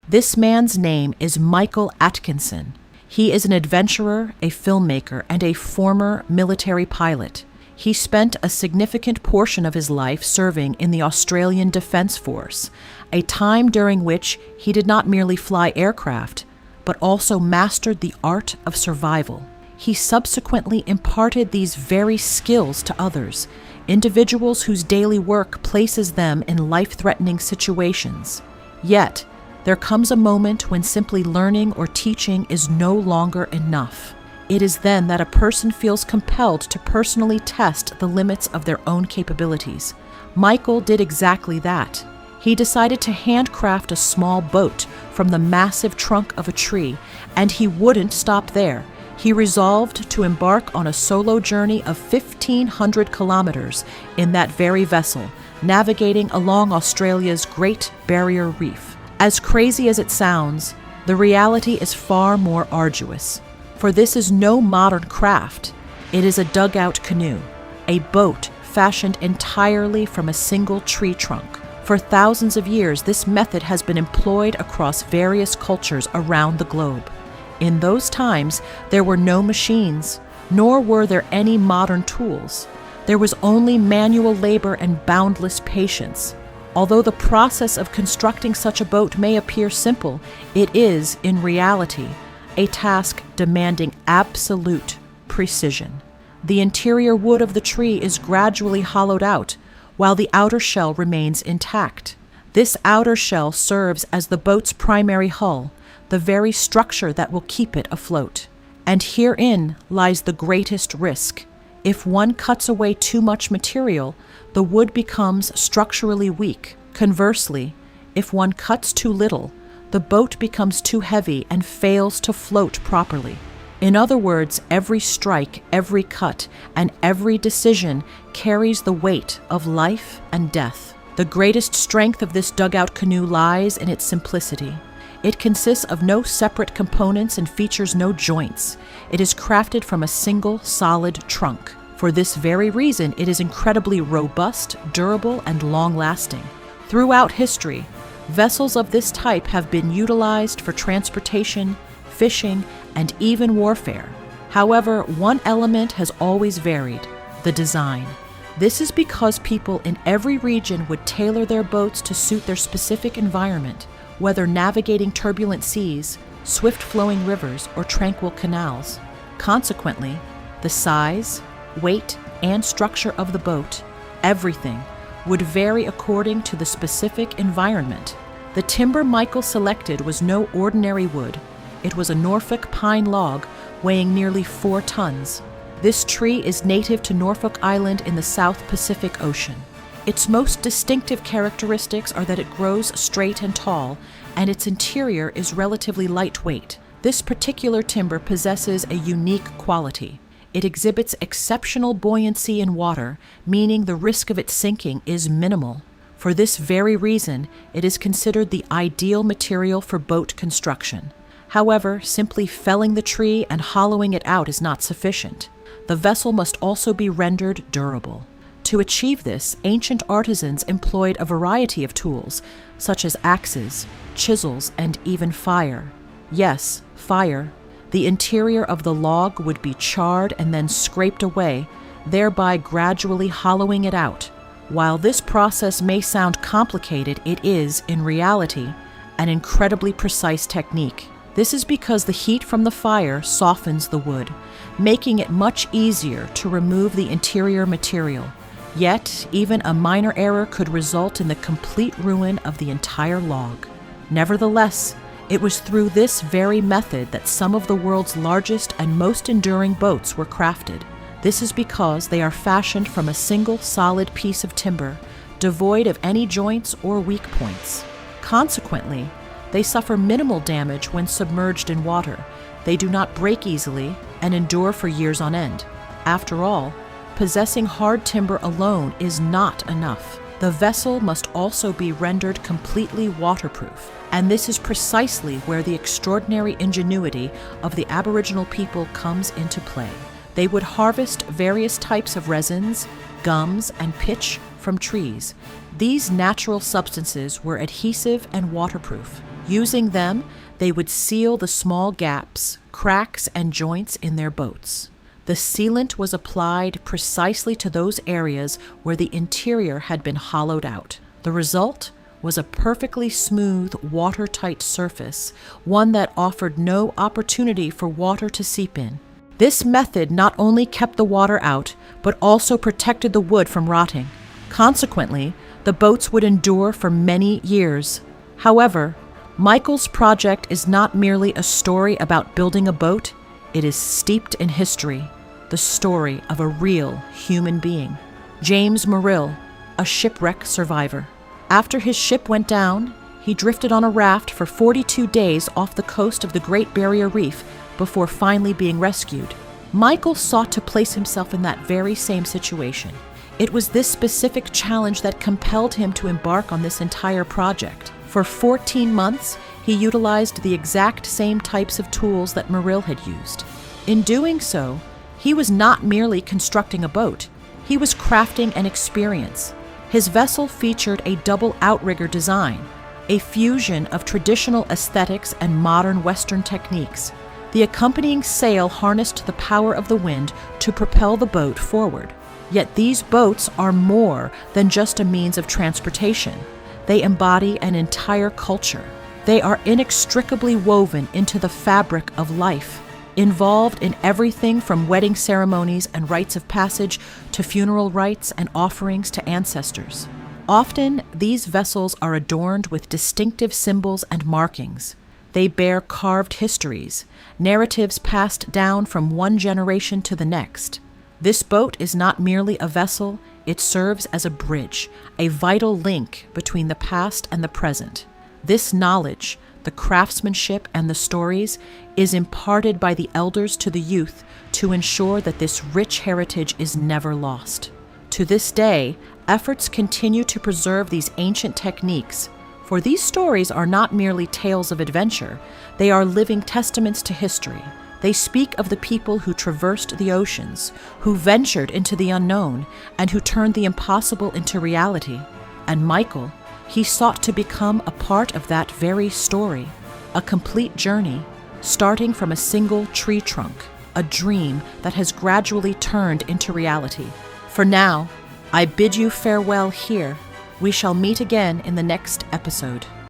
This man's name is Michael Atkinson. He is an adventurer, a filmmaker, and a former military pilot. He spent a significant portion of his life serving in the Australian Defence Force, a time during which he did not merely fly aircraft, but also mastered the art of survival. He subsequently imparted these very skills to others, individuals whose daily work places them in life-threatening situations. Yet, there comes a moment when simply learning or teaching is no longer enough. It is then that a person feels compelled to personally test the limits of their own capabilities. Michael did exactly that. He decided to handcraft a small boat from the massive trunk of a tree, and he wouldn't stop there. He resolved to embark on a solo journey of 1,500 kilometers in that very vessel, navigating along Australia's Great Barrier Reef. As crazy as it sounds, the reality is far more arduous. For this is no modern craft. It is a dugout canoe, a boat fashioned entirely from a single tree trunk. For thousands of years, this method has been employed across various cultures around the globe. In those times, there were no machines, nor were there any modern tools. There was only manual labor and boundless patience. Although the process of constructing such a boat may appear simple, it is, in reality, a task demanding absolute precision. The interior wood of the tree is gradually hollowed out, while the outer shell remains intact. This outer shell serves as the boat's primary hull, the very structure that will keep it afloat. And herein lies the greatest risk. If one cuts away too much material, the wood becomes structurally weak. Conversely, if one cuts too little, the boat becomes too heavy and fails to float properly. In other words, every strike, every cut, and every decision carries the weight of life and death. The greatest strength of this dugout canoe lies in its simplicity. It consists of no separate components and features no joints. It is crafted from a single solid trunk. For this very reason, it is incredibly robust, durable, and long-lasting. Throughout history, vessels of this type have been utilized for transportation, fishing, and even warfare. However, one element has always varied: the design. This is because people in every region would tailor their boats to suit their specific environment, whether navigating turbulent seas, swift-flowing rivers, or tranquil canals. Consequently, the size, weight, and structure of the boat, everything, would vary according to the specific environment. The timber Michael selected was no ordinary wood. It was a Norfolk pine log weighing nearly 4 tons. This tree is native to Norfolk Island in the South Pacific Ocean. Its most distinctive characteristics are that it grows straight and tall, and its interior is relatively lightweight. This particular timber possesses a unique quality. It exhibits exceptional buoyancy in water, meaning the risk of its sinking is minimal. For this very reason, it is considered the ideal material for boat construction. However, simply felling the tree and hollowing it out is not sufficient. The vessel must also be rendered durable. To achieve this, ancient artisans employed a variety of tools, such as axes, chisels, and even fire. Yes, fire. The interior of the log would be charred and then scraped away, thereby gradually hollowing it out. While this process may sound complicated, it is, in reality, an incredibly precise technique. This is because the heat from the fire softens the wood, making it much easier to remove the interior material. Yet, even a minor error could result in the complete ruin of the entire log. Nevertheless, it was through this very method that some of the world's largest and most enduring boats were crafted. This is because they are fashioned from a single solid piece of timber, devoid of any joints or weak points. Consequently, they suffer minimal damage when submerged in water. They do not break easily and endure for years on end. After all, possessing hard timber alone is not enough. The vessel must also be rendered completely waterproof, and this is precisely where the extraordinary ingenuity of the Aboriginal people comes into play. They would harvest various types of resins, gums, and pitch from trees. These natural substances were adhesive and waterproof. Using them, they would seal the small gaps, cracks, and joints in their boats. The sealant was applied precisely to those areas where the interior had been hollowed out. The result was a perfectly smooth, watertight surface, one that offered no opportunity for water to seep in. This method not only kept the water out, but also protected the wood from rotting. Consequently, the boats would endure for many years. However, Michael's project is not merely a story about building a boat, it is steeped in history, the story of a real human being. James Merrill, a shipwreck survivor. After his ship went down, he drifted on a raft for 42 days off the coast of the Great Barrier Reef before finally being rescued. Michael sought to place himself in that very same situation. It was this specific challenge that compelled him to embark on this entire project. For 14 months, he utilized the exact same types of tools that Merrill had used. In doing so, he was not merely constructing a boat, he was crafting an experience. His vessel featured a double outrigger design, a fusion of traditional aesthetics and modern Western techniques. The accompanying sail harnessed the power of the wind to propel the boat forward. Yet these boats are more than just a means of transportation. They embody an entire culture. They are inextricably woven into the fabric of life, involved in everything from wedding ceremonies and rites of passage to funeral rites and offerings to ancestors. Often, these vessels are adorned with distinctive symbols and markings. They bear carved histories, narratives passed down from one generation to the next. This boat is not merely a vessel, it serves as a bridge, a vital link between the past and the present. This knowledge, the craftsmanship and the stories, is imparted by the elders to the youth to ensure that this rich heritage is never lost. To this day, efforts continue to preserve these ancient techniques, for these stories are not merely tales of adventure, they are living testaments to history. They speak of the people who traversed the oceans, who ventured into the unknown, and who turned the impossible into reality. And Michael, he sought to become a part of that very story, a complete journey, starting from a single tree trunk, a dream that has gradually turned into reality. For now, I bid you farewell here. We shall meet again in the next episode.